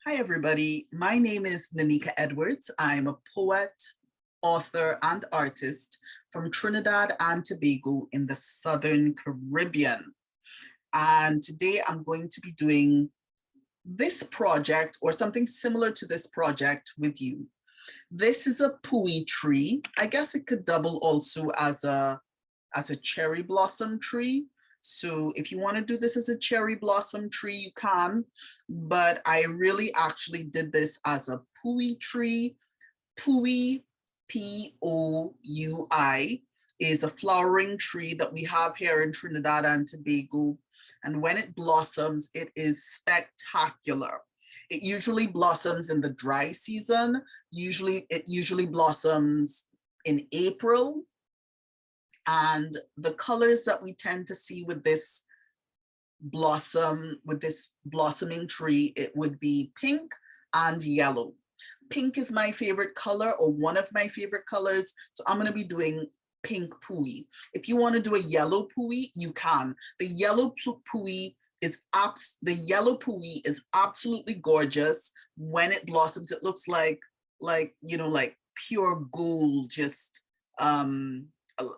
Hi, everybody. My name is Nanika Edwards. I'm a poet, author, and artist from Trinidad and Tobago in the Southern Caribbean. And today I'm going to be doing this project or something similar to this project with you. This is a Poui tree. I guess it could double also as a cherry blossom tree. So if you want to do this as a cherry blossom tree, you can, but I really actually did this as a Poui tree. Poui, P-O-U-I, is a flowering tree that we have here in Trinidad and Tobago. And when it blossoms, it is spectacular. It usually blossoms in the dry season. It usually blossoms in April. And the colors that we tend to see with this blossoming tree, it would be pink and yellow. Pink is my favorite color, or one of my favorite colors. So I'm going to be doing pink Poui. If you want to do a yellow Poui, you can. The yellow Poui is absolutely gorgeous. When it blossoms, it looks like pure gold, just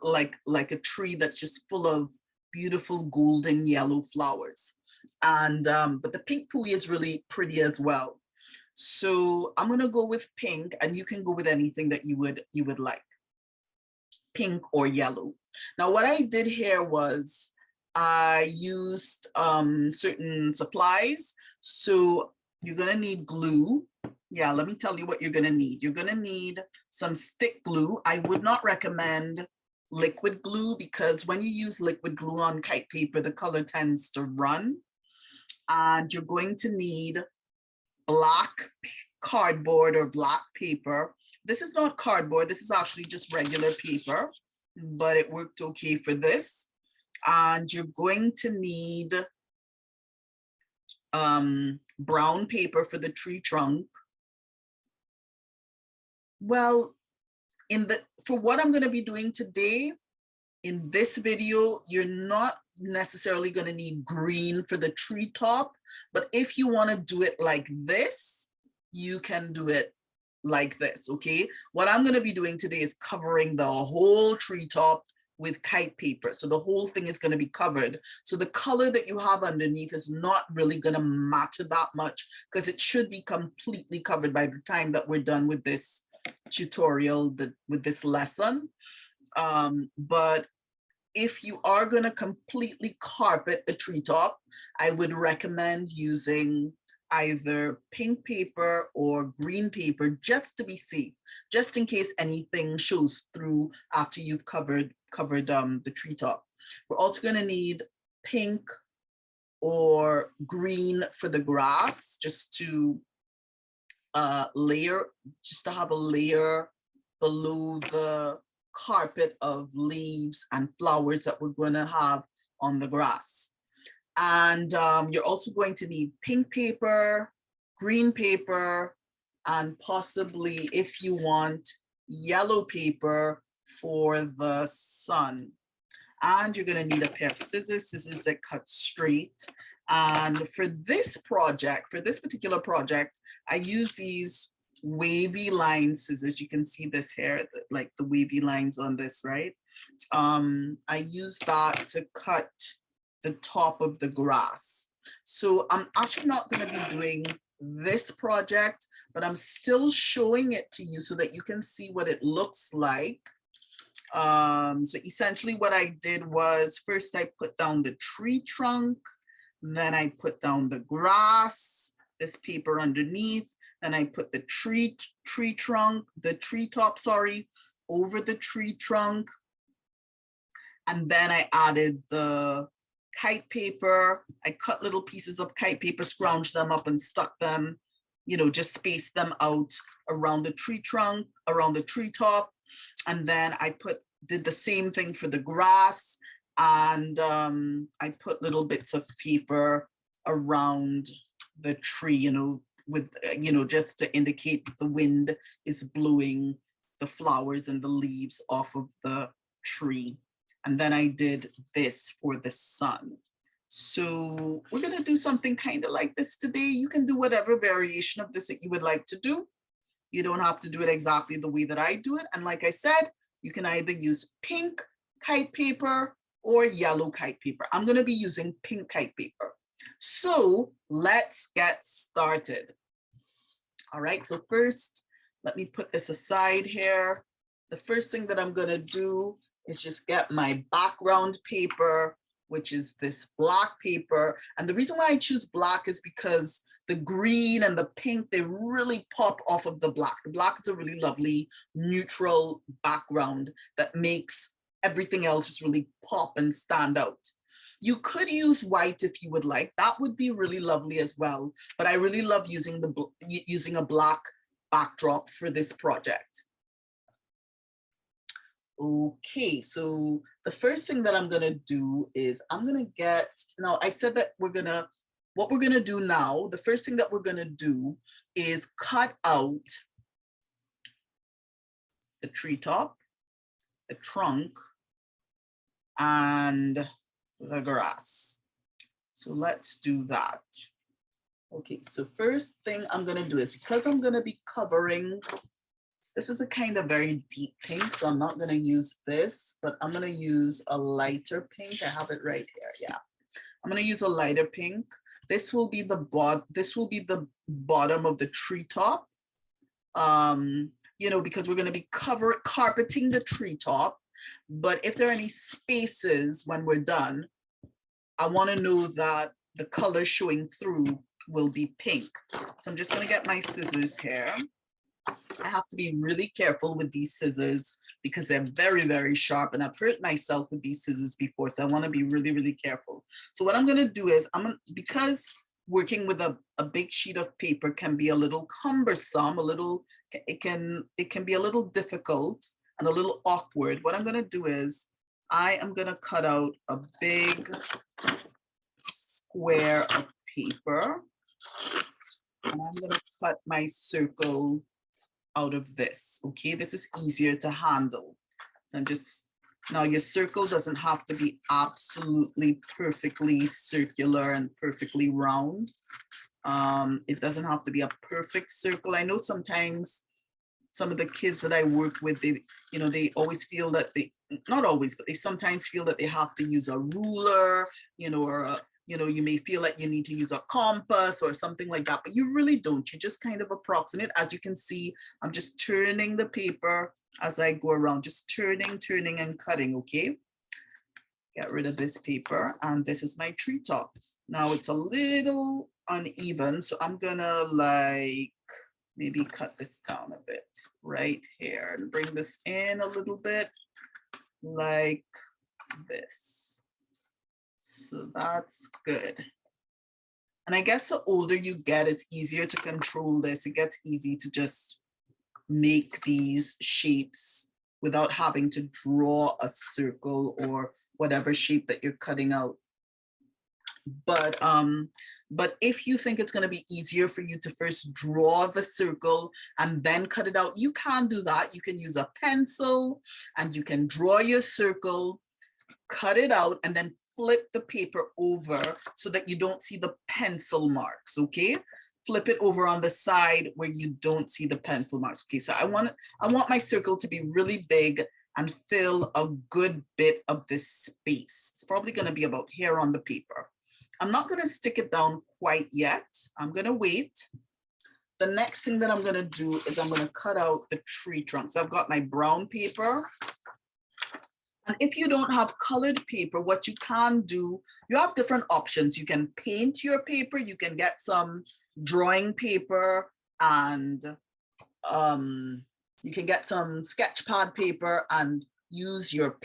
like a tree that's just full of beautiful golden yellow flowers. And but the pink Poui is really pretty as well. So I'm gonna go with pink, and you can go with anything that you would like, pink or yellow. Now what I did here was I used certain supplies. So you're gonna need glue. Yeah, let me tell you what you're gonna need. You're gonna need some stick glue. I would not recommend liquid glue because when you use liquid glue on kite paper, the color tends to run. And you're going to need black cardboard or black paper. This is not cardboard, this is actually just regular paper, but it worked okay for this. And you're going to need brown paper for the tree trunk. Well, for what I'm going to be doing today in this video, you're not necessarily going to need green for the treetop, but if you want to do it like this, you can do it like this. Okay, what I'm going to be doing today is covering the whole treetop with kite paper, so the whole thing is going to be covered. So the color that you have underneath is not really going to matter that much because it should be completely covered by the time that we're done with this tutorial, with this lesson. But if you are going to completely carpet the treetop, I would recommend using either pink paper or green paper just to be safe, just in case anything shows through after you've covered the treetop. We're also going to need pink or green for the grass, just to have a layer below the carpet of leaves and flowers that we're going to have on the grass. And you're also going to need pink paper, green paper, and possibly, if you want, yellow paper for the sun. And you're going to need a pair of scissors that cut straight. And for this particular project, I use these wavy line scissors. You can see this here, like the wavy lines on this, right? I use that to cut the top of the grass. So I'm actually not going to be doing this project, but I'm still showing it to you so that you can see what it looks like. So essentially what I did was, first I put down the tree trunk, then I put down the grass, this paper underneath, then I put the treetop, over the tree trunk. And then I added the kite paper. I cut little pieces of kite paper, scrounged them up and stuck them, just spaced them out around the tree trunk, around the treetop. And then I did the same thing for the grass. And I put little bits of paper around the tree, just to indicate that the wind is blowing the flowers and the leaves off of the tree. And then I did this for the sun. So we're gonna do something kind of like this today. You can do whatever variation of this that you would like to do. You don't have to do it exactly the way that I do it. And like I said, you can either use pink kite paper or yellow kite paper. I'm gonna be using pink kite paper. So let's get started. All right, so first, let me put this aside here. The first thing that I'm gonna do is just get my background paper, which is this black paper. And the reason why I choose black is because the green and the pink, they really pop off of the black. The black is a really lovely neutral background that makes everything else just really pop and stand out. You could use white if you would like. That would be really lovely as well. But I really love using a black backdrop for this project. Okay, so the first thing that I'm gonna do is I'm gonna get, now I said that what we're gonna do now, the first thing that we're gonna do is cut out the treetop, the trunk, and the grass. So let's do that. Okay, so first thing I'm gonna do is, because I'm gonna be covering, this is a kind of very deep pink, so I'm not gonna use this, but I'm gonna use a lighter pink. I have it right here, yeah. I'm gonna use a lighter pink. This will be the bottom of the treetop. You know, because we're gonna be carpeting the treetop, but if there are any spaces when we're done, I wanna know that the color showing through will be pink. So I'm just gonna get my scissors here. I have to be really careful with these scissors because they're very, very sharp, and I've hurt myself with these scissors before, so I want to be really, really careful. So what I'm going to do is, because working with a big sheet of paper can be a little cumbersome, it can be a little difficult and a little awkward. What I'm going to do is I am going to cut out a big square of paper, and I'm going to cut my circle out of this. Okay, this is easier to handle. So now your circle doesn't have to be absolutely perfectly circular and perfectly round. It doesn't have to be a perfect circle. I know sometimes some of the kids that I work with, they always feel that not always, but they sometimes feel that they have to use a ruler, or you may feel like you need to use a compass or something like that, but you really don't. You just kind of approximate. As you can see, I'm just turning the paper as I go around, just turning and cutting, okay? Get rid of this paper, and this is my treetop. Now it's a little uneven, so I'm gonna maybe cut this down a bit right here and bring this in a little bit like this. So that's good. And I guess the older you get, it's easier to control this. It gets easy to just make these shapes without having to draw a circle or whatever shape that you're cutting out. But if you think it's going to be easier for you to first draw the circle and then cut it out, you can do that. You can use a pencil and you can draw your circle, cut it out, and then flip the paper over so that you don't see the pencil marks, okay? Flip it over on the side where you don't see the pencil marks. Okay, so I want my circle to be really big and fill a good bit of this space. It's probably gonna be about here on the paper. I'm not gonna stick it down quite yet. I'm gonna wait. The next thing that I'm gonna do is I'm gonna cut out the tree trunk. So I've got my brown paper. And if you don't have colored paper, what you can do, you have different options. You can paint your paper, you can get some drawing paper, and you can get some sketch pad paper and use your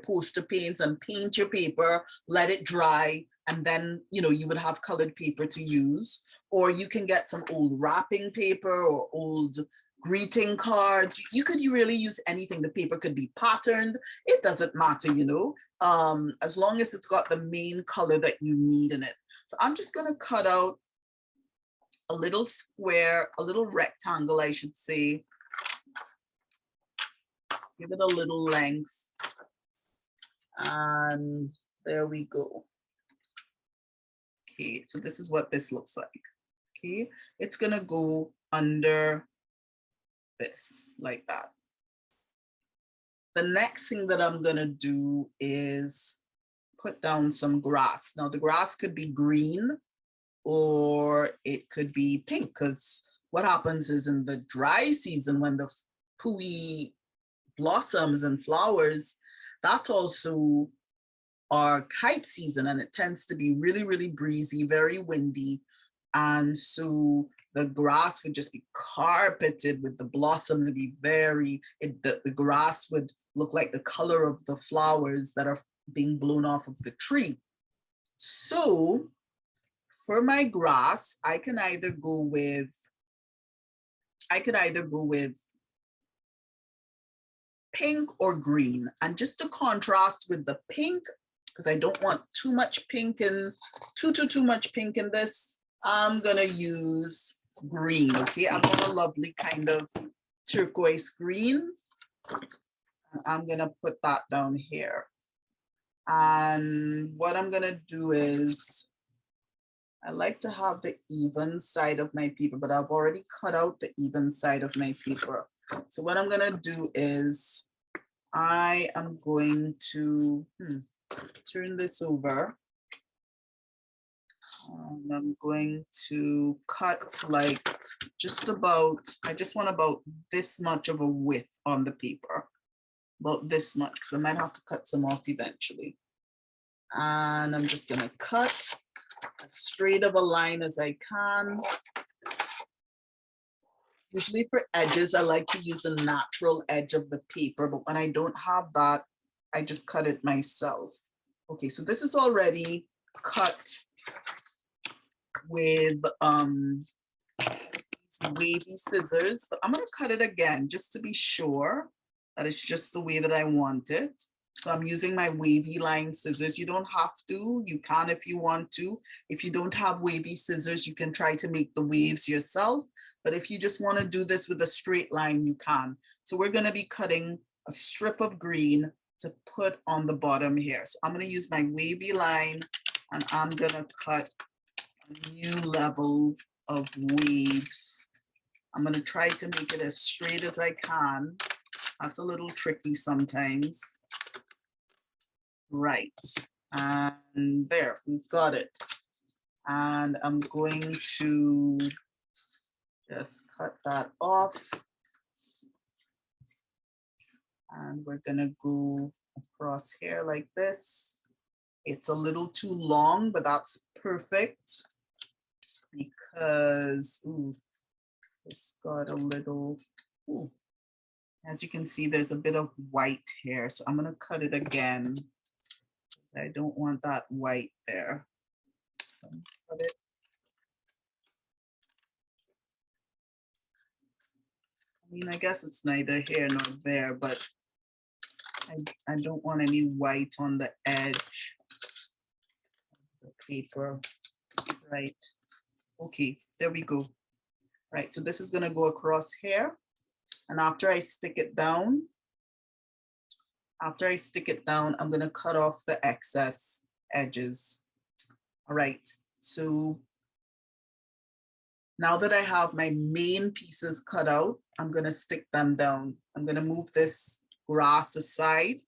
poster paints and paint your paper, let it dry, and then you would have colored paper to use. Or you can get some old wrapping paper or old greeting cards. You could really use anything. The paper could be patterned. It doesn't matter, as long as it's got the main color that you need in it. So I'm just going to cut out a little square, a little rectangle, I should say. Give it a little length. And there we go. Okay, so this is what this looks like. Okay, it's gonna go under this like that. The next thing that I'm gonna do is put down some grass. Now the grass could be green or it could be pink, because what happens is in the dry season when the Poui blossoms and flowers, that's also our kite season, and it tends to be really, really breezy, very windy. And so the grass would just be carpeted with the blossoms. It'd be the grass would look like the color of the flowers that are being blown off of the tree. So for my grass, I can either go with pink or green. And just to contrast with the pink, because I don't want too much pink in, too much pink in this, I'm gonna use green, okay? I'm on a lovely kind of turquoise green. I'm gonna put that down here. And what I'm gonna do is, I like to have the even side of my paper, but I've already cut out the even side of my paper. So what I'm gonna do is, I am going to turn this over. I'm going to cut like just about, I just want about this much of a width on the paper. About this much, because I might have to cut some off eventually. And I'm just gonna cut as straight of a line as I can. Usually for edges, I like to use a natural edge of the paper, but when I don't have that, I just cut it myself. Okay, so this is already cut with wavy scissors, but I'm gonna cut it again just to be sure that it's just the way that I want it. So I'm using my wavy line scissors. You don't have to, you can if you want to. If you don't have wavy scissors, you can try to make the waves yourself. But if you just want to do this with a straight line, you can. So we're going to be cutting a strip of green to put on the bottom here. So I'm going to use my wavy line and I'm going to cut a new level of waves. I'm going to try to make it as straight as I can. That's a little tricky sometimes. Right, and there, we've got it. And I'm going to just cut that off. And we're gonna go across here like this. It's a little too long, but that's perfect because, this got a little, as you can see, there's a bit of white here. So I'm gonna cut it again. I don't want that white there. So cut it. I mean, I guess it's neither here nor there, but I don't want any white on the edge of the paper. Right. Okay, there we go. Right, so this is gonna go across here. And after I stick it down, I'm gonna cut off the excess edges. All right, so now that I have my main pieces cut out, I'm gonna stick them down. I'm gonna move this grass aside.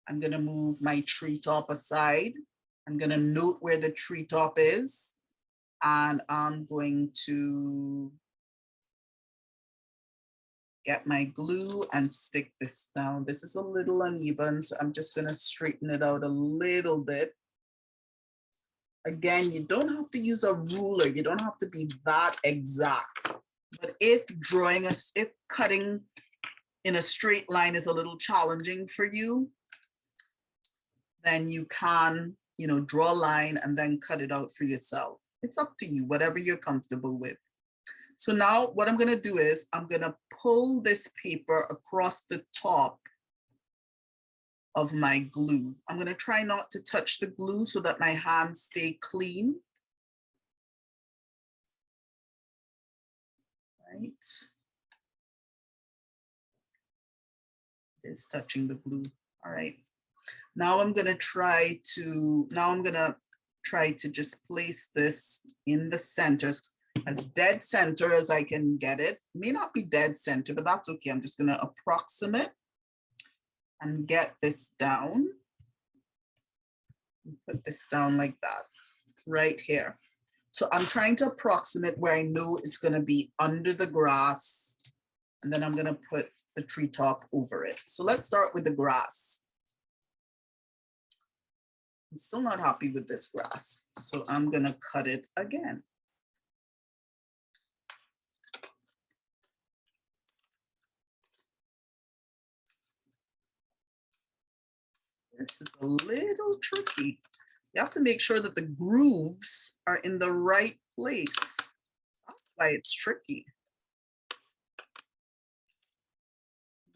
I'm gonna move my treetop aside. I'm gonna note where the treetop is. And I'm going to get my glue and stick this down. This is a little uneven, so I'm just gonna straighten it out a little bit. Again, you don't have to use a ruler. You don't have to be that exact. But if cutting in a straight line is a little challenging for you, then you can, draw a line and then cut it out for yourself. It's up to you, whatever you're comfortable with. So now what I'm gonna do is I'm gonna pull this paper across the top of my glue. I'm gonna try not to touch the glue so that my hands stay clean. Right. It's touching the glue. All right. Now I'm gonna try try to just place this in the center, as dead center as I can get it. May not be dead center, but that's okay. I'm just gonna approximate and get this down. Put this down like that, right here. So I'm trying to approximate where I know it's gonna be under the grass, and then I'm gonna put the treetop over it. So let's start with the grass. I'm still not happy with this grass, so I'm gonna cut it again. This is a little tricky. You have to make sure that the grooves are in the right place. That's why it's tricky.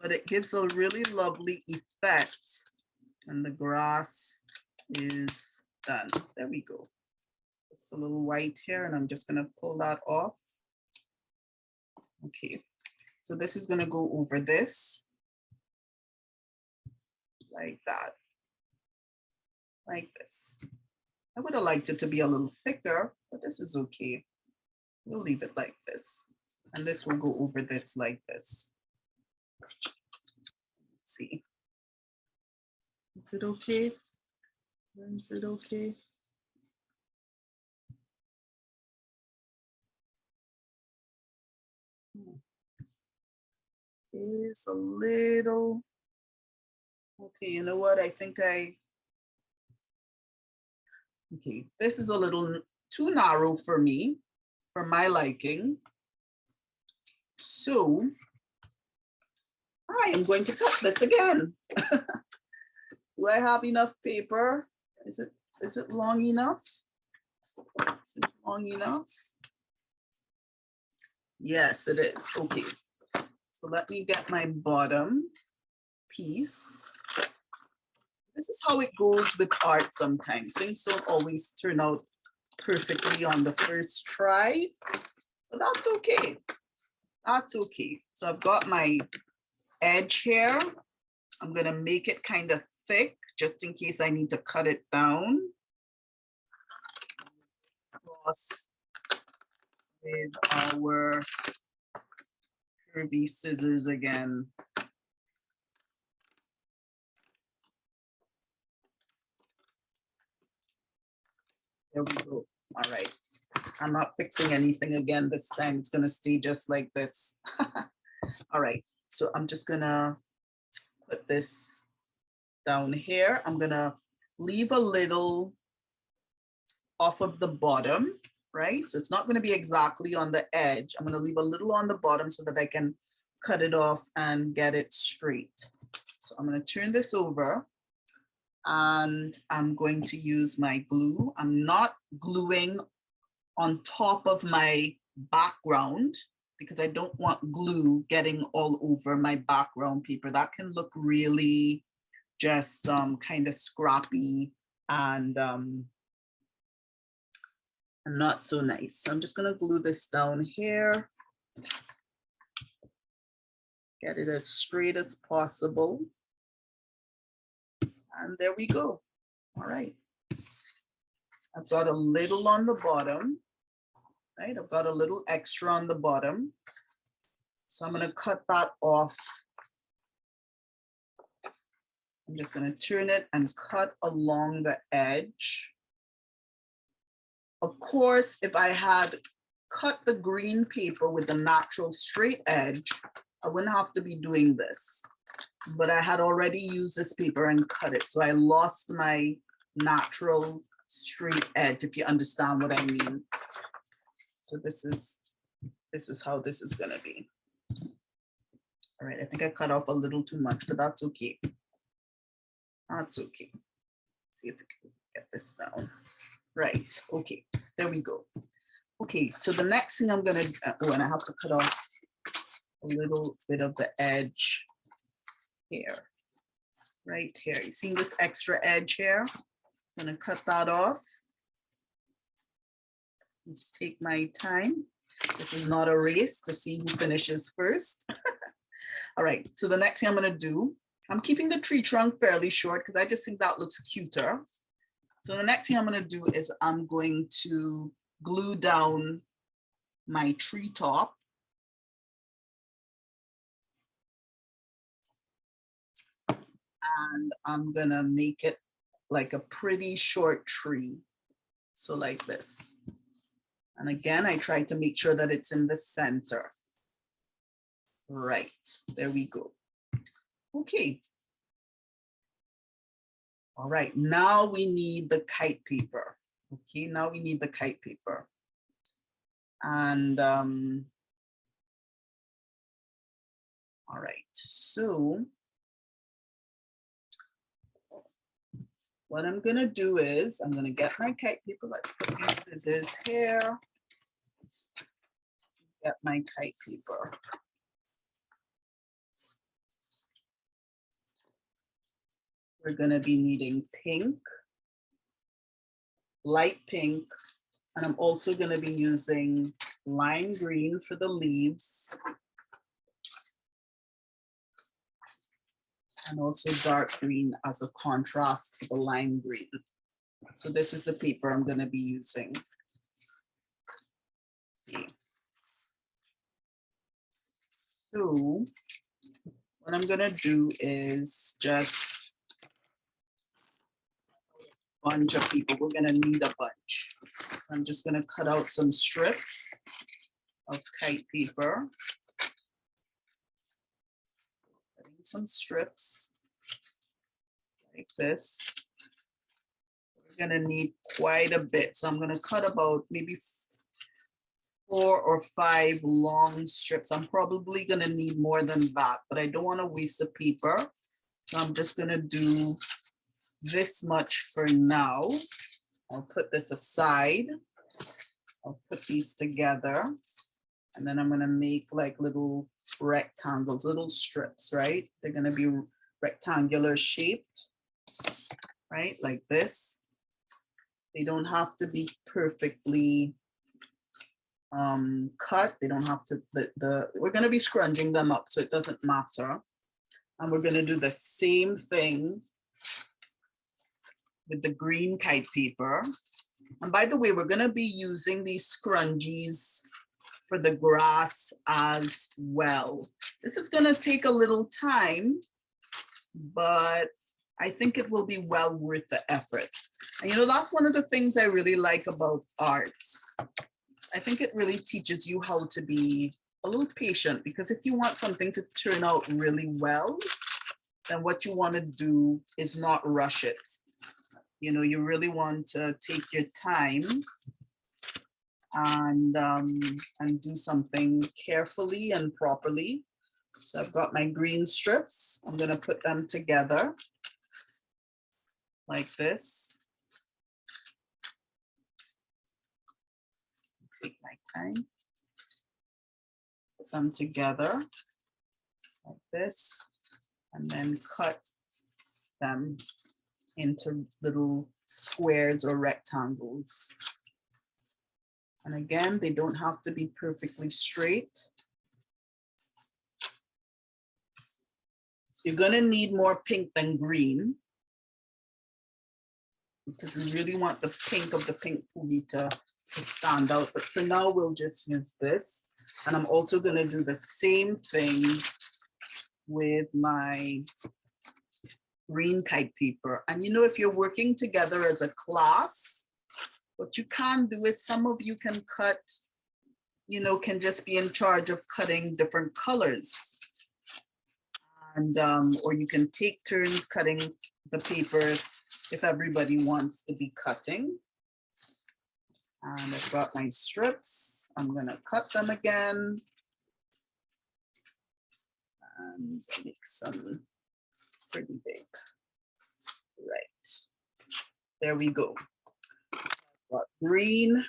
But it gives a really lovely effect. And the grass is done. There we go. Just a little white here, and I'm just gonna pull that off. Okay, so this is gonna go over this. Like that. Like this. I would have liked it to be a little thicker, but this is okay. We'll leave it like this. And this will go over this like this. Let's see. Is it okay? Is it okay? It's a little, okay, you know what? I think okay, this is a little too narrow for me, for my liking. So I am going to cut this again. Do I have enough paper? Is it long enough? Is it long enough? Yes, it is. Okay. So let me get my bottom piece. This is how it goes with art sometimes. Things don't always turn out perfectly on the first try, but that's okay. That's okay. So I've got my edge here. I'm gonna make it kind of thick just in case I need to cut it down. Cross with our curvy scissors again. There we go. All right. I'm not fixing anything again this time. It's gonna stay just like this. All right. So I'm just gonna put this down here. I'm gonna leave a little off of the bottom, right? So it's not gonna be exactly on the edge. I'm gonna leave a little on the bottom so that I can cut it off and get it straight. So I'm gonna turn this over and I'm going to use my glue. I'm not gluing on top of my background because I don't want glue getting all over my background paper. That can look really just kind of scrappy and not so nice. So I'm just gonna glue this down here. Get it as straight as possible. And there we go. All right. I've got a little on the bottom, right? I've got a little extra on the bottom. So I'm gonna cut that off. I'm just gonna turn it and cut along the edge. Of course, if I had cut the green paper with the natural straight edge, I wouldn't have to be doing this. But I had already used this paper and cut it. So I lost my natural straight edge, if you understand what I mean. So this is how this is gonna be. All right, I think I cut off a little too much, but that's okay. That's okay. Let's see if we can get this down. Right, okay, there we go. Okay, so the next thing I'm gonna, oh, and I have to cut off a little bit of the edge here, right here. You see this extra edge here? I'm gonna cut that off. Let's take my time. This is not a race to see who finishes first. All right, so the next thing I'm gonna do, I'm keeping the tree trunk fairly short because I just think that looks cuter. So the next thing I'm going to do is I'm going to glue down my treetop. And I'm going to make it like a pretty short tree. So like this. And again, I try to make sure that it's in the center. Right, there we go. Okay. All right, now we need the kite paper. Okay, now we need the kite paper. And all right, so what I'm gonna do is I'm gonna get my kite paper. Let's put these scissors here. Get my kite paper. We're gonna be needing pink, light pink, and I'm also gonna be using lime green for the leaves. And also dark green as a contrast to the lime green. So this is the paper I'm gonna be using. Okay. So what I'm gonna do is just a bunch of people. We're gonna need a bunch. So I'm just gonna cut out some strips of kite paper. Cutting some strips like this. We're gonna need quite a bit. So I'm gonna cut about maybe 4 or 5 long strips. I'm probably gonna need more than that, but I don't wanna waste the paper. So I'm just gonna do this much for now. I'll put this aside. I'll put these together. And then I'm gonna make like little rectangles, little strips, right? They're gonna be rectangular shaped, right? Like this. They don't have to be perfectly cut. They don't have to, we're gonna be scrunching them up, so it doesn't matter. And we're gonna do the same thing with the green kite paper. And by the way, we're gonna be using these scrunchies for the grass as well. This is gonna take a little time, but I think it will be well worth the effort. And you know, that's one of the things I really like about art. I think it really teaches you how to be a little patient, because if you want something to turn out really well, then what you want to do is not rush it. You know, you really want to take your time and do something carefully and properly. So I've got my green strips. I'm going to put them together like this. Take my time. Put them together like this, and then cut them into little squares or rectangles. And again, they don't have to be perfectly straight. You're going to need more pink than green, because we really want the pink of the pink Poui to stand out. But for now, we'll just use this. And I'm also going to do the same thing with my green kite paper. And you know, if you're working together as a class, what you can do is some of you can cut, you know, can just be in charge of cutting different colors. And or you can take turns cutting the paper if everybody wants to be cutting. And I've got my strips. I'm gonna cut them again and make some pretty big. Right, there we go. Got green,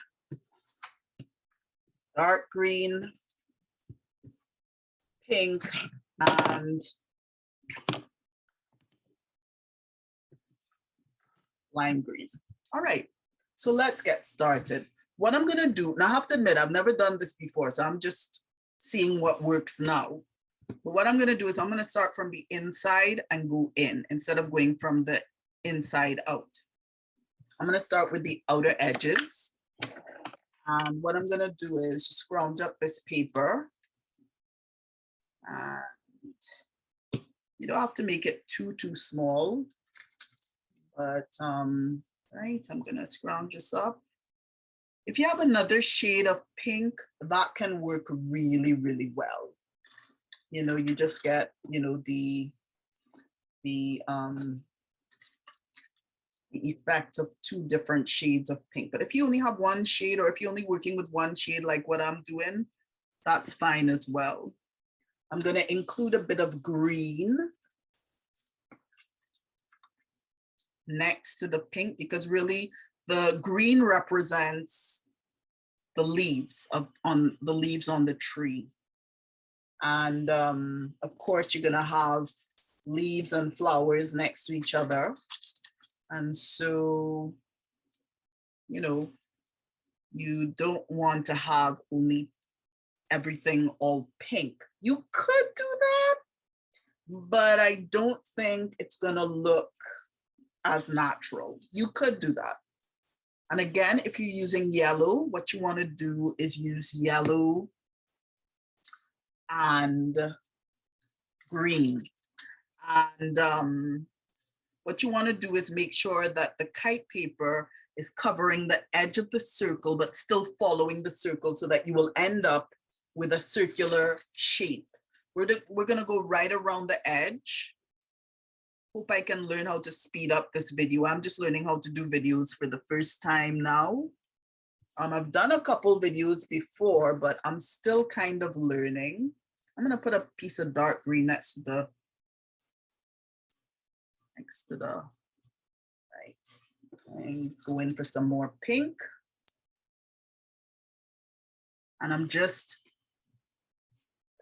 dark green, pink, and lime green. All right, so let's get started. What I'm gonna do, now I have to admit, I've never done this before, so I'm just seeing what works now. But what I'm gonna do is I'm gonna start from the inside and go in instead of going from the inside out. I'm gonna start with the outer edges. And what I'm gonna do is just scrounge up this paper. And you don't have to make it too small, but right, I'm gonna scrounge this up. If you have another shade of pink, that can work really, really well. You know, you just get, you know, the effect of two different shades of pink. But if you only have one shade, or if you're only working with one shade like what I'm doing, that's fine as well. I'm going to include a bit of green next to the pink, because really the green represents the leaves on the tree. And of course, you're going to have leaves and flowers next to each other. And so, you know, you don't want to have only everything all pink. You could do that, but I don't think it's gonna look as natural. You could do that. And again, if you're using yellow, what you want to do is use yellow and green. And what you want to do is make sure that the kite paper is covering the edge of the circle, but still following the circle, so that you will end up with a circular shape. We're going to go right around the edge. Hope I can learn how to speed up this video. I'm just learning how to do videos for the first time now. I've done a couple videos before, but I'm still kind of learning. I'm going to put a piece of dark green next to the right, and go in for some more pink. And I'm just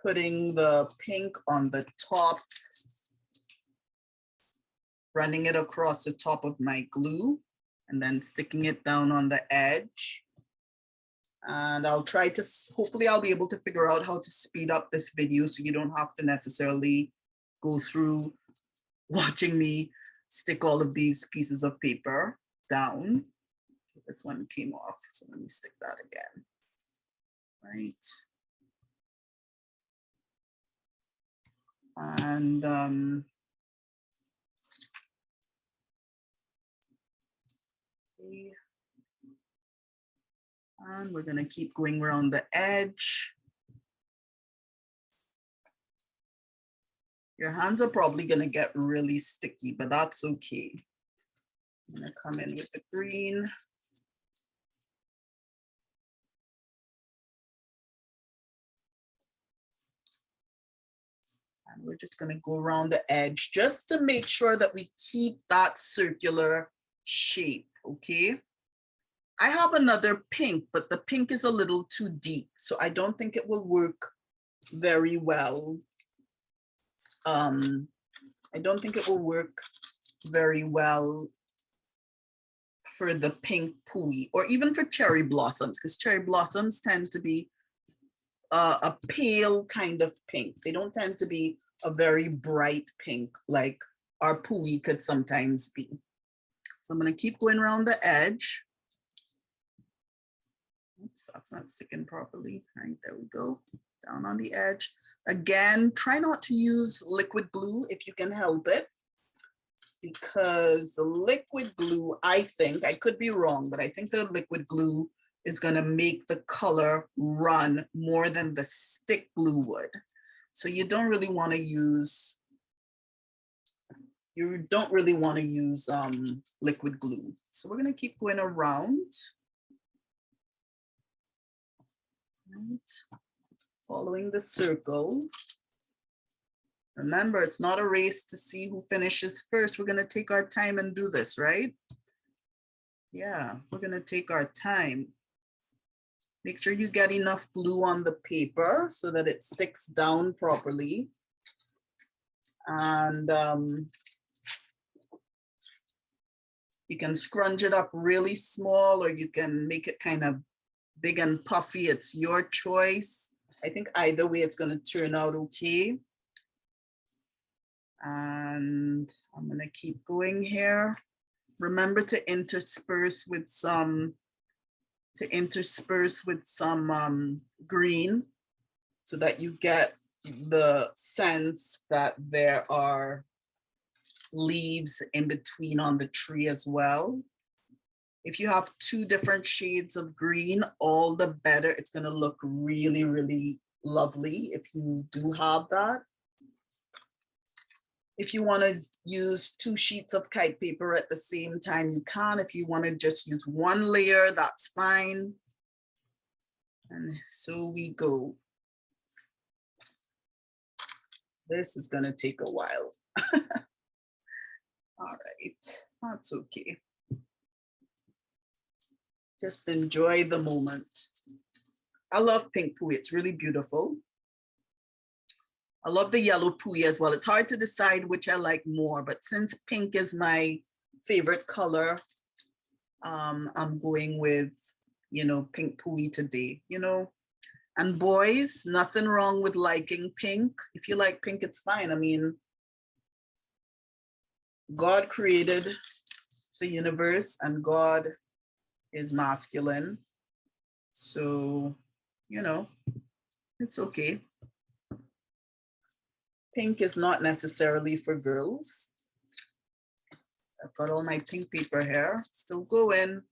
putting the pink on the top, running it across the top of my glue, and then sticking it down on the edge. And I'll try to, hopefully I'll be able to figure out how to speed up this video so you don't have to necessarily go through watching me stick all of these pieces of paper down. This one came off, so let me stick that again. Right. And okay. And we're gonna keep going around the edge. Your hands are probably gonna get really sticky, but that's okay. I'm gonna come in with the green. And we're just gonna go around the edge just to make sure that we keep that circular shape, okay? I have another pink, but the pink is a little too deep, so I don't think it will work very well. I don't think it will work very well for the pink Poui, or even for cherry blossoms, because cherry blossoms tend to be a pale kind of pink. They don't tend to be a very bright pink like our Poui could sometimes be. So I'm going to keep going around the edge. Oops, that's not sticking properly. All right, there we go. Down on the edge. Again, try not to use liquid glue if you can help it, because the liquid glue, I think, I could be wrong, but I think the liquid glue is going to make the color run more than the stick glue would. So you don't really want to use, liquid glue. So we're going to keep going around. Right. Following the circle. Remember, it's not a race to see who finishes first. We're going to take our time and do this, right? Yeah, we're going to take our time. Make sure you get enough glue on the paper so that it sticks down properly. And you can scrunch it up really small, or you can make it kind of big and puffy. It's your choice. I think either way it's going to turn out okay. And I'm going to keep going here. remember to intersperse with some green so that you get the sense that there are leaves in between on the tree as well. If you have two different shades of green, all the better. It's going to look really, really lovely if you do have that. If you want to use 2 sheets of kite paper at the same time, you can. If you want to just use 1 layer, that's fine. And so we go. This is going to take a while. All right, that's okay. Just enjoy the moment. I love pink Poui, it's really beautiful. I love the yellow Poui as well. It's hard to decide which I like more, but since pink is my favorite color, I'm going with, you know, pink Poui today, you know. And boys, nothing wrong with liking pink. If you like pink, it's fine. I mean, God created the universe and God is masculine. So, you know, it's okay. Pink is not necessarily for girls. I've got all my pink paper here. Still going.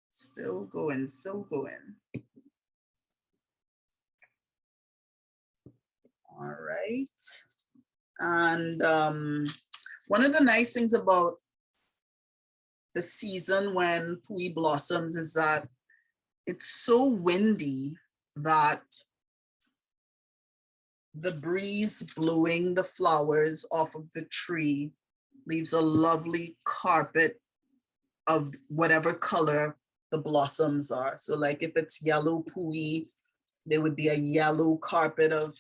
Still going, still going. All right. And one of the nice things about the season when Poui blossoms is that it's so windy that the breeze blowing the flowers off of the tree leaves a lovely carpet of whatever color the blossoms are. So like if it's yellow Poui, there would be a yellow carpet of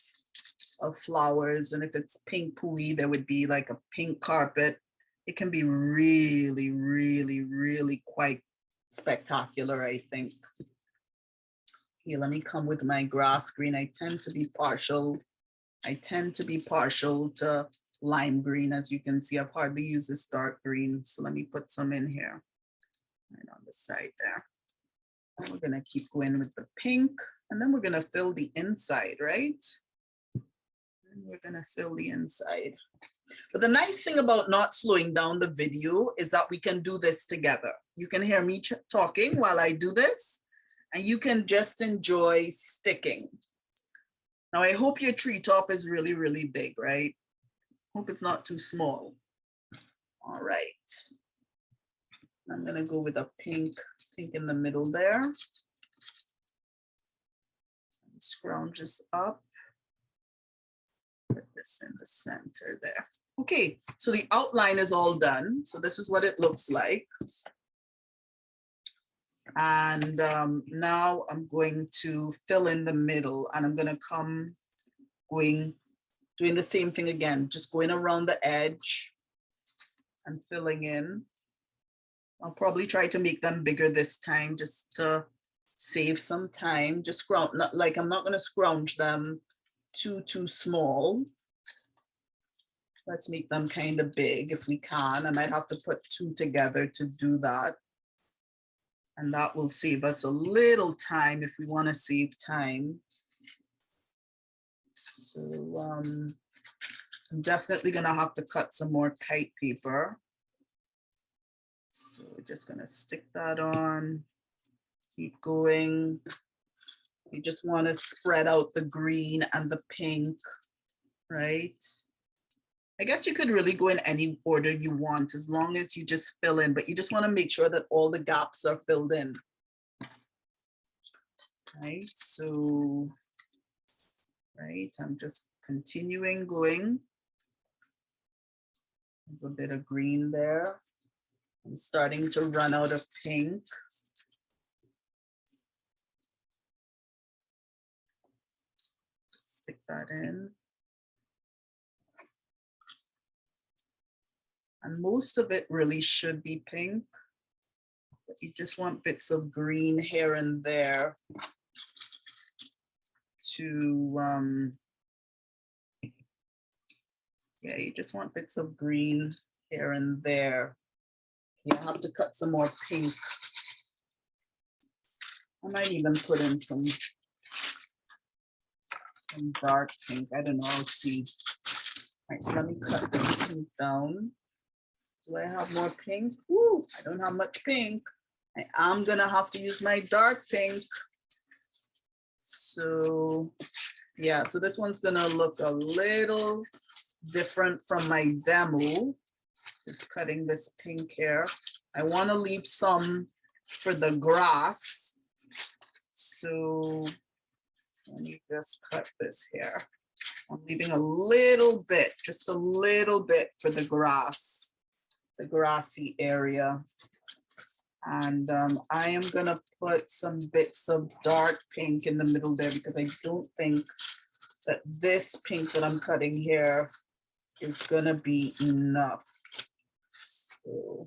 flowers. And if it's pink Poui, there would be like a pink carpet. It can be really, really, really quite spectacular, I think. Okay, let me come with my grass green. I tend to be partial to lime green. As you can see, I've hardly used this dark green. So let me put some in here, right on the side there. And we're gonna keep going with the pink, and then we're gonna fill the inside, right? And we're gonna fill the inside. But the nice thing about not slowing down the video is that we can do this together. You can hear me talking while I do this, and you can just enjoy sticking. Now, I hope your treetop is really, really big, right? Hope it's not too small. All right. I'm gonna go with a pink in the middle there. Scrounge this up. Put this in the center there. Okay, so the outline is all done. So this is what it looks like. And now I'm going to fill in the middle, and I'm gonna come doing the same thing again, just going around the edge and filling in. I'll probably try to make them bigger this time just to save some time. Just scrounge, not like I'm not gonna scrounge them too small. Let's make them kind of big if we can. I might have to put 2 together to do that. And that will save us a little time if we want to save time. So I'm definitely gonna have to cut some more kite paper. So we're just gonna stick that on, keep going. You just want to spread out the green and the pink, right? I guess you could really go in any order you want as long as you just fill in, but you just want to make sure that all the gaps are filled in. Right, so, right, I'm just continuing going. There's a bit of green there. I'm starting to run out of pink. Stick that in. And most of it really should be pink, but you just want bits of green here and there to, yeah, you just want bits of green here and there Yeah, I have to cut some more pink. I might even put in some dark pink. I don't know, I'll see. All right, so let me cut this pink down. Do I have more pink? Woo, I don't have much pink. I'm gonna have to use my dark pink. So yeah, so this one's gonna look a little different from my demo. Just cutting this pink here. I wanna leave some for the grass. So let me just cut this here. I'm leaving a little bit, just a little bit for the grass, the grassy area. And I am gonna put some bits of dark pink in the middle there because I don't think that this pink that I'm cutting here is gonna be enough. So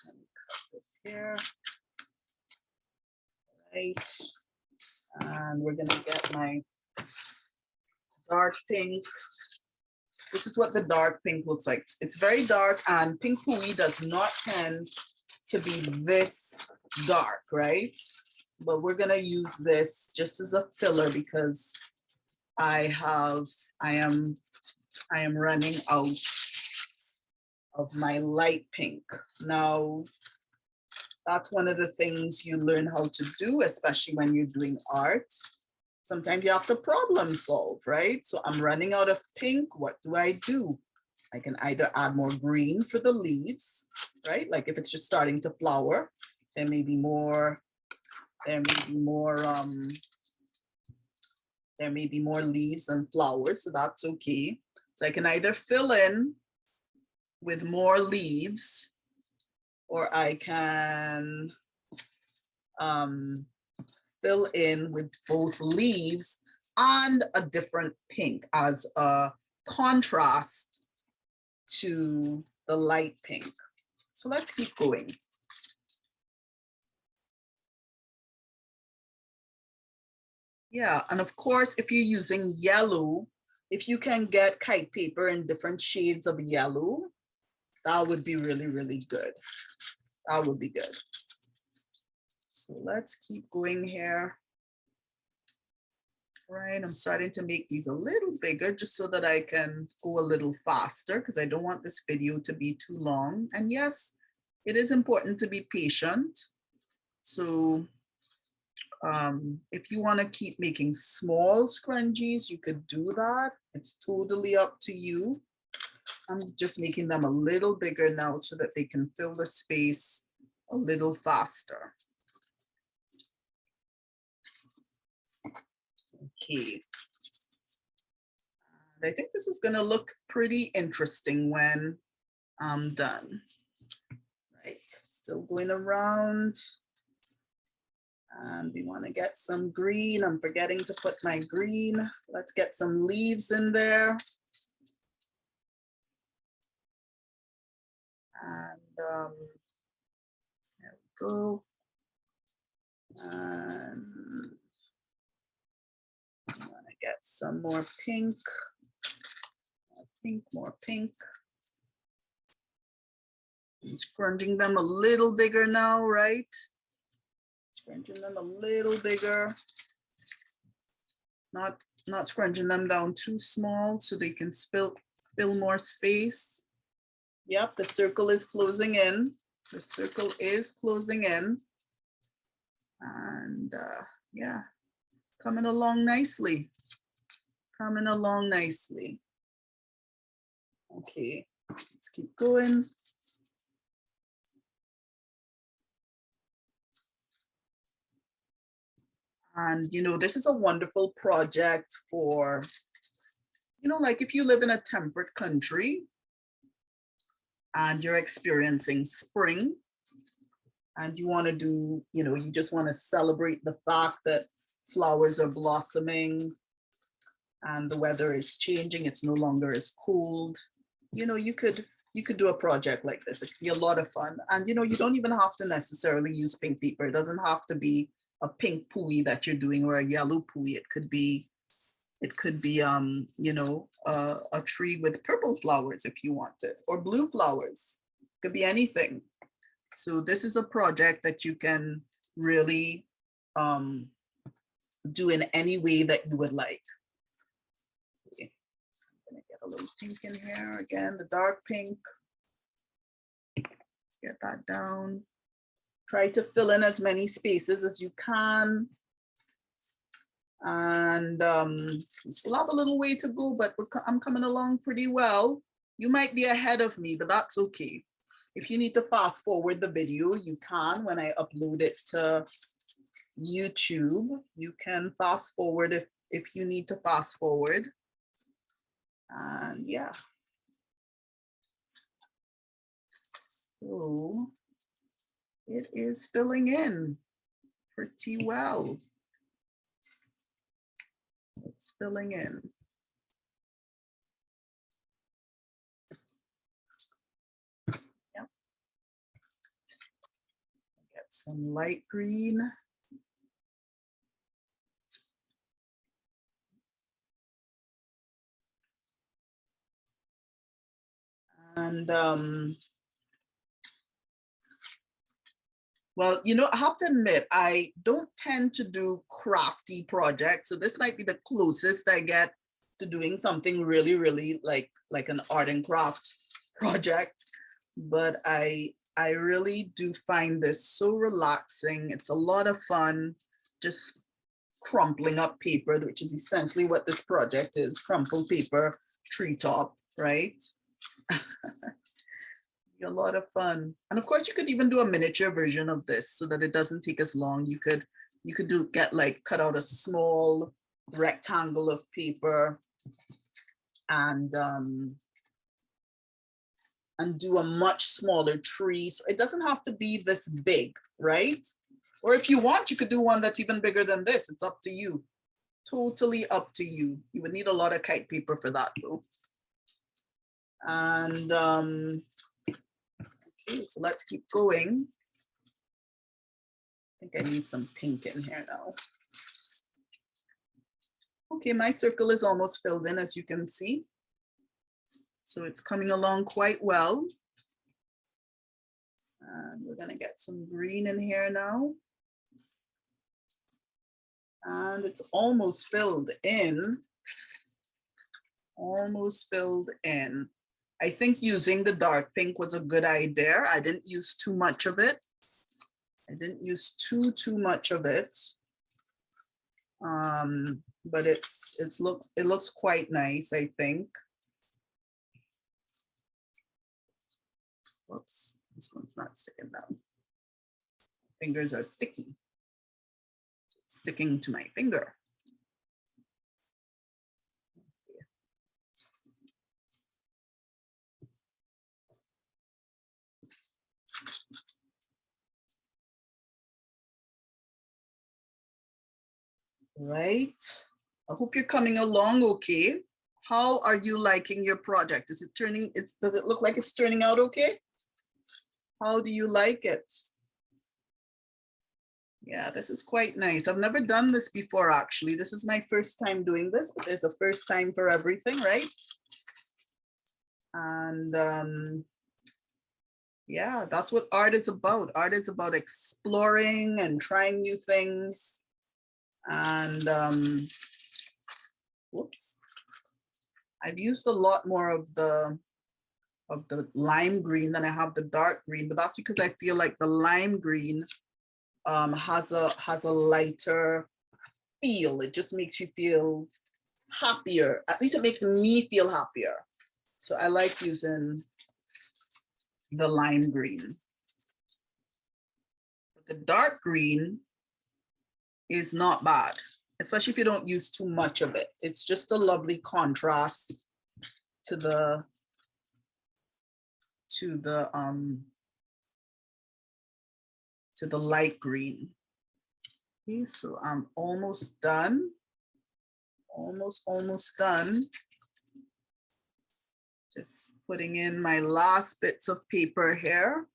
let me cut this here. Right. And we're gonna get my dark pink. This is what the dark pink looks like. It's very dark, and pink Poui does not tend to be this dark, right? But we're gonna use this just as a filler because I am running out of my light pink. Now, that's one of the things you learn how to do, especially when you're doing art. Sometimes you have to problem solve, right? So I'm running out of pink. What do? I can either add more green for the leaves, right? Like if it's just starting to flower, there may be more leaves and flowers, so that's okay. So I can either fill in with more leaves, or I can fill in with both leaves and a different pink as a contrast to the light pink. So let's keep going. Yeah, and of course, if you're using yellow, if you can get kite paper in different shades of yellow, that would be really, really good. That would be good. So let's keep going here. Right, I'm starting to make these a little bigger just so that I can go a little faster because I don't want this video to be too long. And yes, it is important to be patient. So if you want to keep making small scrunchies, you could do that. It's totally up to you. I'm just making them a little bigger now so that they can fill the space a little faster. Okay. And I think this is going to look pretty interesting when I'm done. Right, still going around. And we want to get some green. I'm forgetting to put my green. Let's get some leaves in there. And there we go. And I want to get some more pink. More pink. I'm scrunching them a little bigger now, right? Scrunching them a little bigger. Not scrunching them down too small so they can fill more space. Yep, the circle is closing in. The circle is closing in. And yeah, coming along nicely. Coming along nicely. Okay, let's keep going. And, you know, this is a wonderful project for, you know, like if you live in a temperate country and you're experiencing spring and you want to do, you know, you just want to celebrate the fact that flowers are blossoming and the weather is changing, it's no longer as cold. You know, you could do a project like this. It could be a lot of fun. And, you know, you don't even have to necessarily use pink paper. It doesn't have to be a pink Poui that you're doing or a yellow Poui. It could be, you know, a tree with purple flowers if you want it, or blue flowers. It could be anything. So this is a project that you can really do in any way that you would like. Okay. I'm gonna get a little pink in here again, the dark pink. Let's get that down. Try to fill in as many spaces as you can. And still have a little way to go, but I'm coming along pretty well. You might be ahead of me, but that's okay. If you need to fast forward the video, you can. When I upload it to YouTube, you can fast forward if you need to fast forward. And yeah. So it is filling in pretty well. It's filling in. Yep. Get some light green. And well, you know, I have to admit, I don't tend to do crafty projects. So this might be the closest I get to doing something really, really like an art and craft project. But I really do find this so relaxing. It's a lot of fun, just crumpling up paper, which is essentially what this project is, crumpled paper, treetop, right? A lot of fun. And of course you could even do a miniature version of this so that it doesn't take as long. You could cut out a small rectangle of paper and do a much smaller tree. So it doesn't have to be this big, right? Or if you want, you could do one that's even bigger than this. It's up to you. Totally up to you. You would need a lot of kite paper for that though. And okay, so let's keep going. I think I need some pink in here now. Okay, my circle is almost filled in, as you can see. So it's coming along quite well. And we're gonna get some green in here now. And it's almost filled in. Almost filled in. I think using the dark pink was a good idea. I didn't use too much of it. I didn't use too much of it. But it looks quite nice, I think. Whoops, this one's not sticking down. Fingers are sticky. It's sticking to my finger. Right. I hope you're coming along okay. How are you liking your project? Is it turning, does it look like it's turning out okay? How do you like it? Yeah, this is quite nice. I've never done this before, actually. This is my first time doing this, but there's a first time for everything, right? And yeah, that's what art is about. Art is about exploring and trying new things. And whoops, I've used a lot more of the lime green than I have the dark green, but that's because I feel like the lime green has a lighter feel. It just makes you feel happier. At least it makes me feel happier. So I like using the lime green. The dark green is not bad, especially if you don't use too much of it. It's just a lovely contrast to the light green. Okay, so I'm almost done. Almost done. Just putting in my last bits of paper here.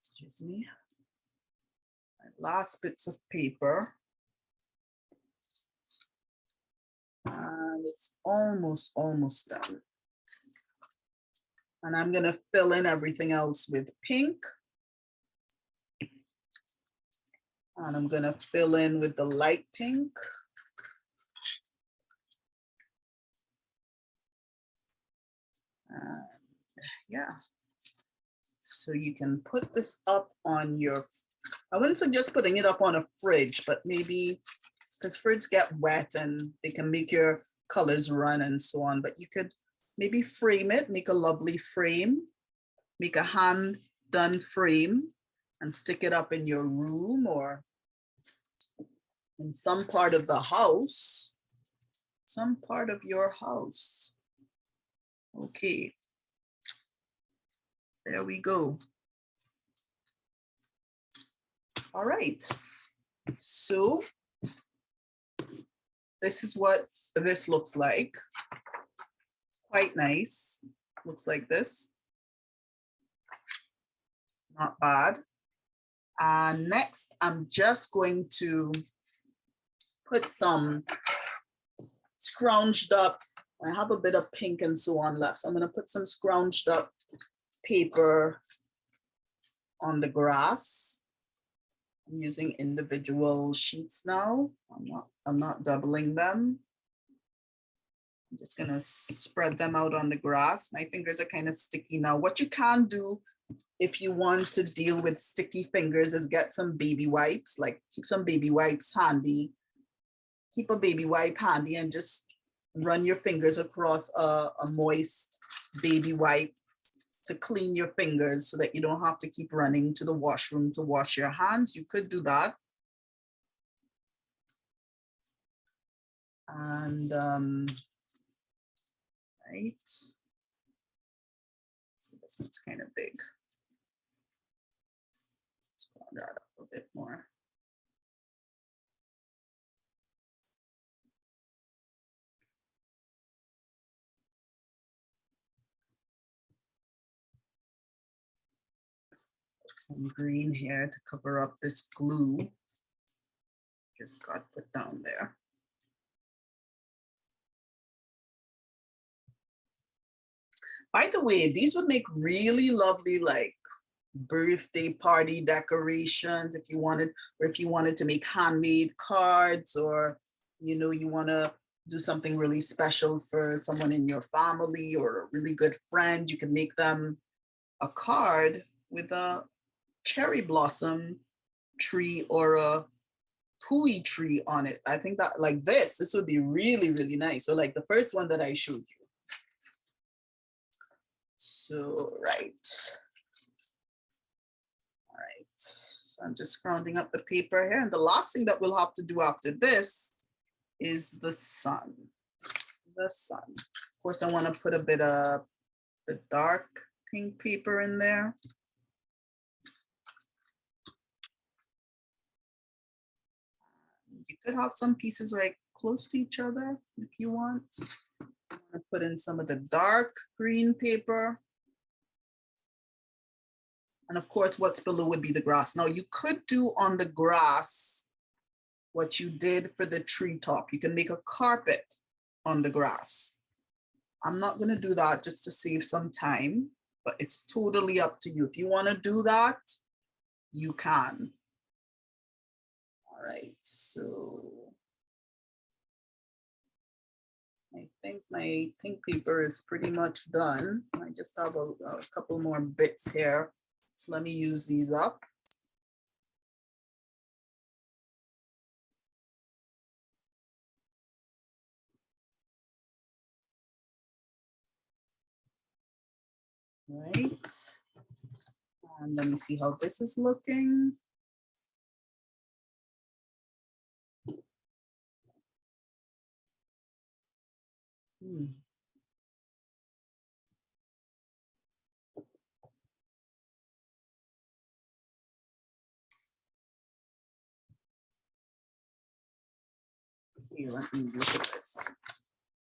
Excuse me. My last bits of paper. And it's almost done. And I'm gonna fill in everything else with pink. And I'm gonna fill in with the light pink. Yeah. So you can put this up on your, I wouldn't suggest putting it up on a fridge, but maybe, because fridges get wet and they can make your colors run and so on, but you could maybe frame it, make a lovely frame, make a hand done frame and stick it up in your room or in some part of the house, some part of your house. Okay, there we go. All right, so this is what this looks like. Quite nice, looks like this. Not bad. And next, I'm just going to put some scrounged up, I have a bit of pink and so on left. So I'm gonna put some scrounged up paper on the grass. I'm using individual sheets now. I'm not doubling them. I'm just gonna spread them out on the grass. My fingers are kind of sticky now. What you can do if you want to deal with sticky fingers is get some baby wipes, like keep some baby wipes handy. Keep a baby wipe handy and just run your fingers across a moist baby wipe to clean your fingers so that you don't have to keep running to the washroom to wash your hands. You could do that. And right, this one's kind of big. Let's draw that up a bit more. Some green here to cover up this glue. Just got put down there. By the way, these would make really lovely like birthday party decorations if you wanted, or if you wanted to make handmade cards, or you know, you want to do something really special for someone in your family or a really good friend, you can make them a card with a cherry blossom tree or a Poui tree on it. I think that like this would be really, really nice. So like the first one that I showed you. So, right. All right, so I'm just rounding up the paper here. And the last thing that we'll have to do after this is the sun. The sun. Of course, I want to put a bit of the dark pink paper in there. You could have some pieces right close to each other if you want. I'm gonna put in some of the dark green paper. And of course, what's below would be the grass. Now you could do on the grass what you did for the treetop. You can make a carpet on the grass. I'm not gonna do that just to save some time, but it's totally up to you. If you wanna do that, you can. All right, so I think my pink paper is pretty much done. I just have a couple more bits here. So let me use these up. Right. And let me see how this is looking. Here, let me look at this.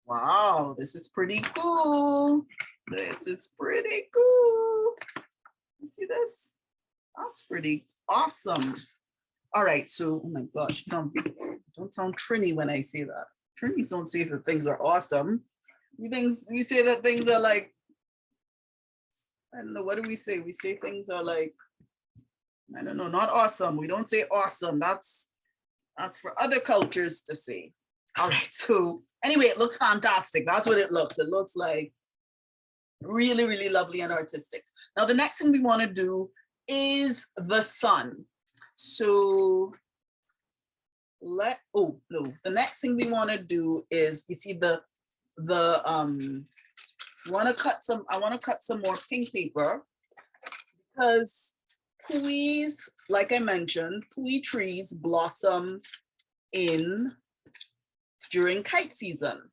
Wow, this is pretty cool. This is pretty cool. You see this? That's pretty awesome. All right, so, oh my gosh, don't sound Trini when I say that. Trinis don't say that things are awesome. We say that things are like I don't know, what do we say? We say things are like, I don't know, not awesome. We don't say awesome. That's for other cultures to say. All right, so anyway, it looks fantastic. That's what it looks. It looks like really, really lovely and artistic. Now, the next thing we want to do is the sun. So the next thing we want to do is, you see I want to cut some more pink paper, because Pouis, like I mentioned, Poui trees blossom during kite season.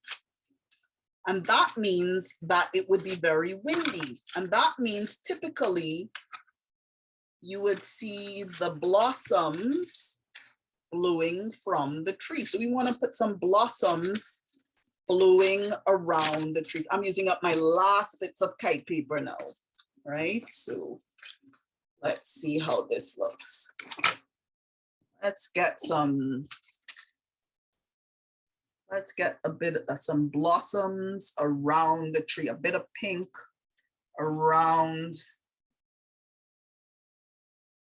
And that means that it would be very windy. And that means typically you would see the blossoms blowing from the tree. So we want to put some blossoms blowing around the trees. I'm using up my last bits of kite paper now, right? So let's see how this looks. Let's get some blossoms around the tree, a bit of pink around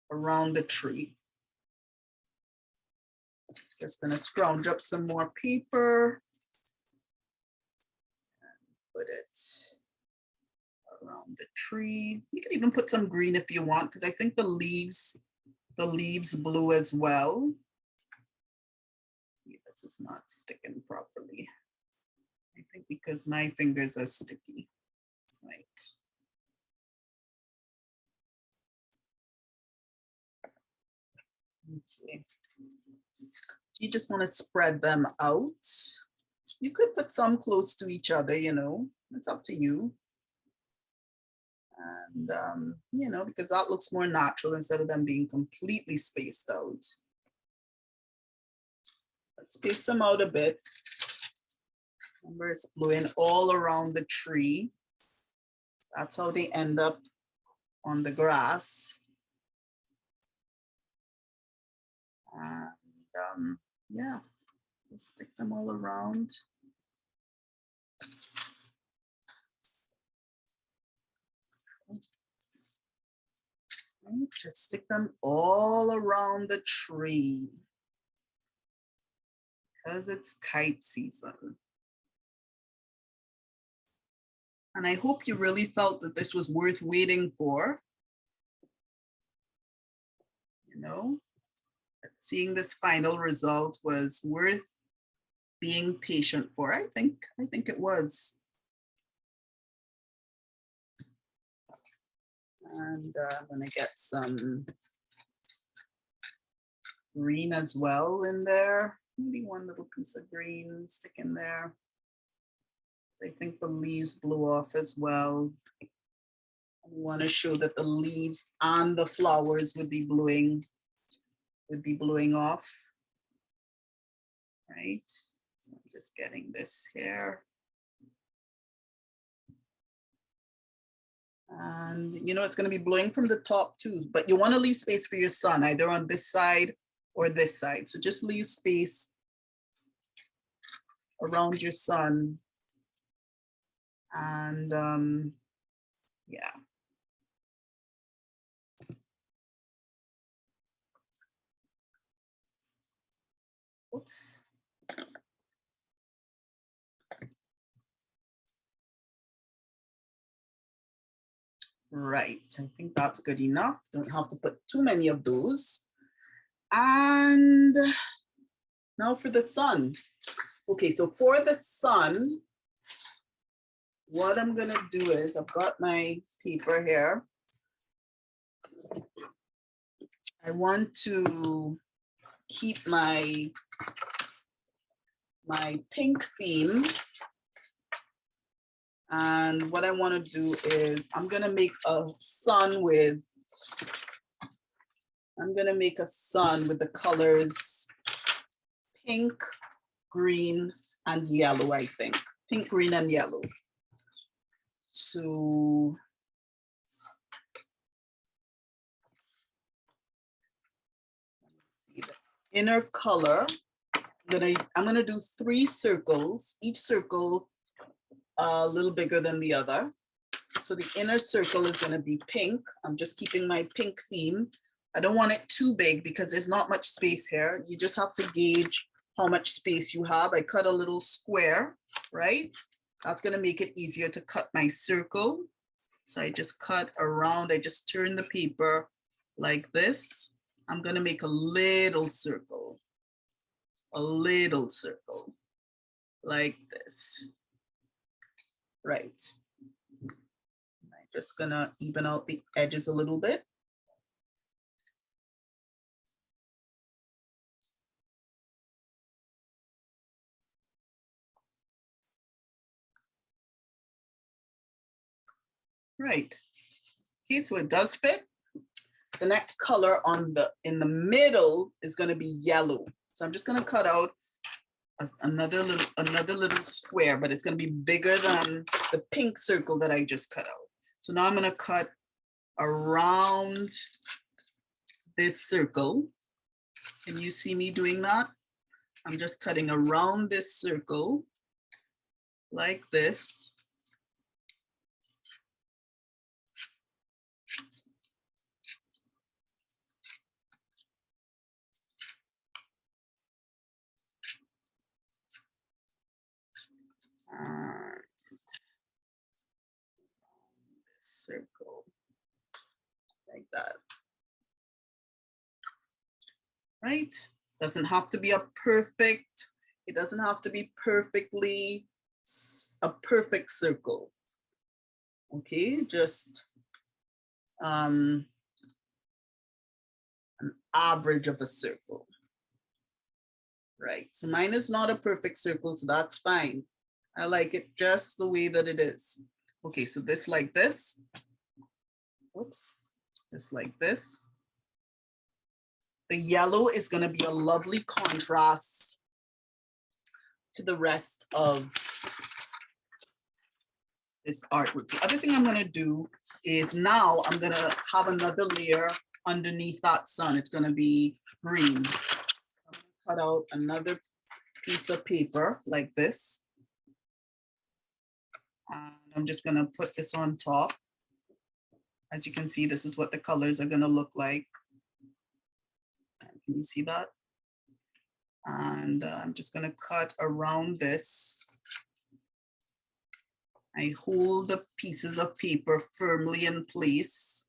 the tree. Just gonna scrounge up some more paper and put it around the tree. You could even put some green if you want, because I think the leaves blue as well. See, this is not sticking properly. I think because my fingers are sticky, right? Okay. You just want to spread them out. You could put some close to each other, you know, it's up to you. And, you know, because that looks more natural instead of them being completely spaced out. Let's space them out a bit. Remember, it's blowing all around the tree. That's how they end up on the grass. And yeah, just stick them all around. Just stick them all around the tree because it's kite season. And I hope you really felt that this was worth waiting for. You know, that seeing this final result was worth being patient for. I think it was. And I'm gonna get some green as well in there. Maybe one little piece of green stick in there. I think the leaves blew off as well. I want to show that the leaves and the flowers would be blowing off, right? So I'm just getting this here. And you know, it's going to be blowing from the top too, but you want to leave space for your sun, either on this side or this side. So just leave space around your sun. And yeah. Oops. Right, I think that's good enough. Don't have to put too many of those. And now for the sun. Okay, so for the sun, what I'm gonna do is, I've got my paper here. I want to keep my pink theme. And what I want to do is, I'm going to make a sun with the colors pink, green, and yellow, I think. Pink, green, and yellow. So the inner color, I'm gonna do 3 circles, each circle a little bigger than the other. So the inner circle is going to be pink. I'm just keeping my pink theme. I don't want it too big because there's not much space here. You just have to gauge how much space you have. I cut a little square, right? That's going to make it easier to cut my circle. So I just cut around. I just turn the paper like this. I'm going to make a little circle like this, right? I'm just going to even out the edges a little bit. Right. Okay, so it does fit. The next color in the middle is going to be yellow. So I'm just going to cut out another little square, but it's going to be bigger than the pink circle that I just cut out. So now I'm going to cut around this circle. Can you see me doing that? I'm just cutting around this circle like this. Circle like that, right? Doesn't have to be a perfect, it doesn't have to be perfectly a perfect circle. Okay, just an average of a circle, right? So mine is not a perfect circle, so that's fine. I like it just the way that it is. Okay, so this like this. Whoops, just like this. The yellow is going to be a lovely contrast to the rest of this artwork. The other thing I'm going to do is now I'm going to have another layer underneath that sun. It's going to be green. I'm going to cut out another piece of paper like this. And I'm just going to put this on top. As you can see, this is what the colors are going to look like. Can you see that? And I'm just going to cut around this. I hold the pieces of paper firmly in place.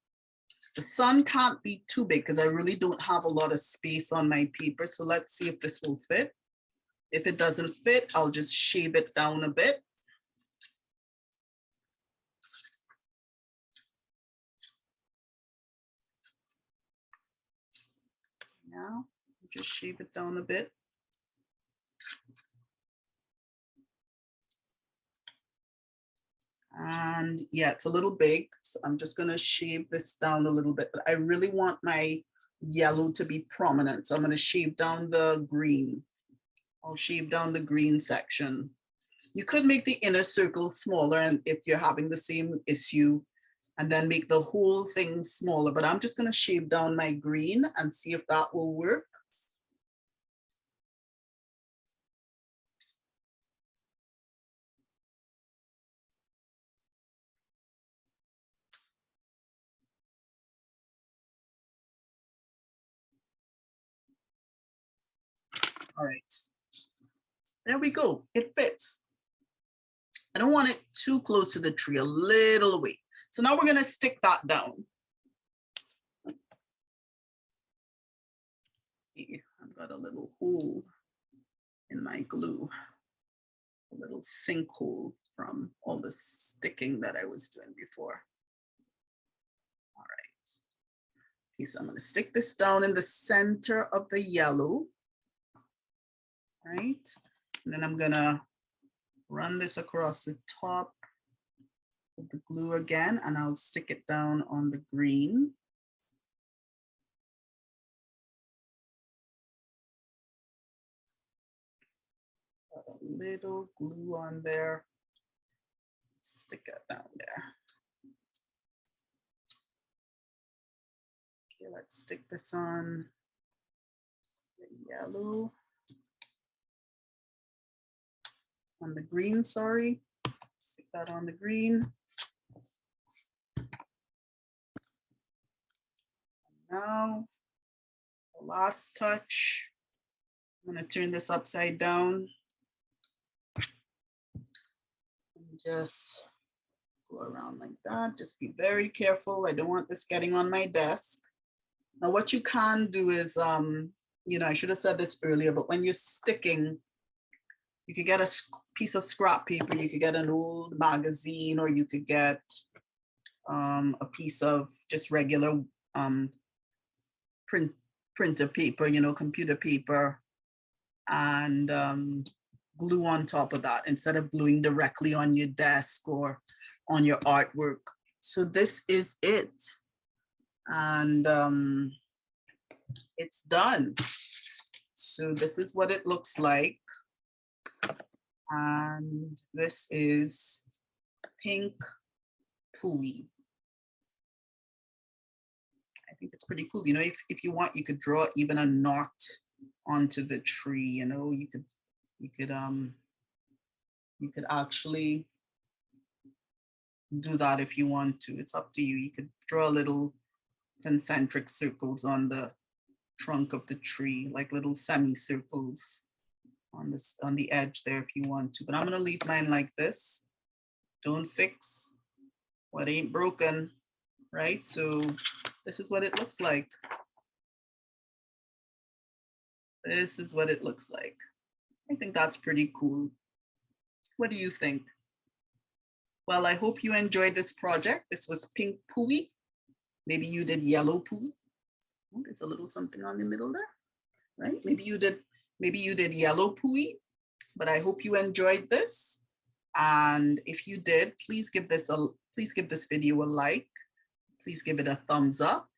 The sun can't be too big because I really don't have a lot of space on my paper. So let's see if this will fit. If it doesn't fit, I'll just shave it down a bit. Now, just shave it down a bit. And yeah, it's a little big, so I'm just going to shave this down a little bit, but I really want my yellow to be prominent. So I'm going to shave down the green. I'll shave down the green section. You could make the inner circle smaller, and if you're having the same issue, and then make the whole thing smaller, but I'm just going to shave down my green and see if that will work. All right, there we go. It fits. I don't want it too close to the tree, a little away. So now we're going to stick that down. See, I've got a little hole in my glue, a little sinkhole from all the sticking that I was doing before. All right. Okay, so I'm going to stick this down in the center of the yellow. Right, and then I'm going to run this across the top of the glue again, and I'll stick it down on the green. Got a little glue on there. Stick it down there. Okay, let's stick this on the yellow. On the green, sorry. Stick that on the green. Now, the last touch. I'm going to turn this upside down. And just go around like that. Just be very careful. I don't want this getting on my desk. Now, what you can do is, you know, I should have said this earlier, but when you're sticking, you could get a piece of scrap paper, you could get an old magazine, or you could get a piece of just regular printer paper, you know, computer paper, and glue on top of that instead of gluing directly on your desk or on your artwork. So this is it. And it's done. So this is what it looks like. And this is pink Poui. I think it's pretty cool. You know, if you want, you could draw even a knot onto the tree. You know, you could actually do that if you want to. It's up to you. You could draw little concentric circles on the trunk of the tree, like little semicircles on the edge there if you want to. But I'm gonna leave mine like this. Don't fix what ain't broken, right? So this is what it looks like. This is what it looks like. I think that's pretty cool. What do you think? Well, I hope you enjoyed this project. This was pink Poui. Maybe you did yellow Poui. Oh, there's a little something on the middle there, right? Maybe you did yellow Poui, but I hope you enjoyed this. And if you did, please give this video a like. Please give it a thumbs up.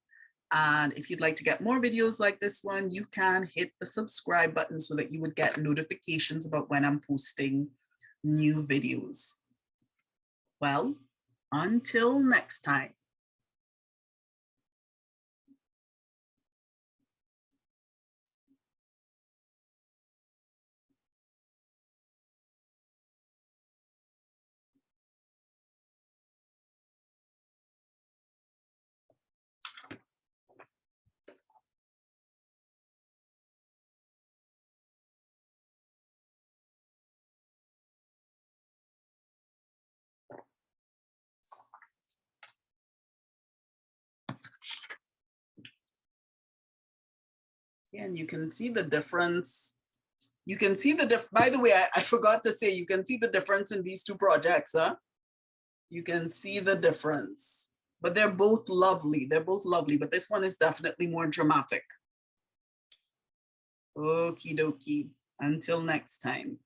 And if you'd like to get more videos like this one, you can hit the subscribe button so that you would get notifications about when I'm posting new videos. Well, until next time. And you can see the difference. You can see by the way, I forgot to say, you can see the difference in these two projects, huh? You can see the difference, but they're both lovely. They're both lovely, but this one is definitely more dramatic. Okie dokie. Until next time.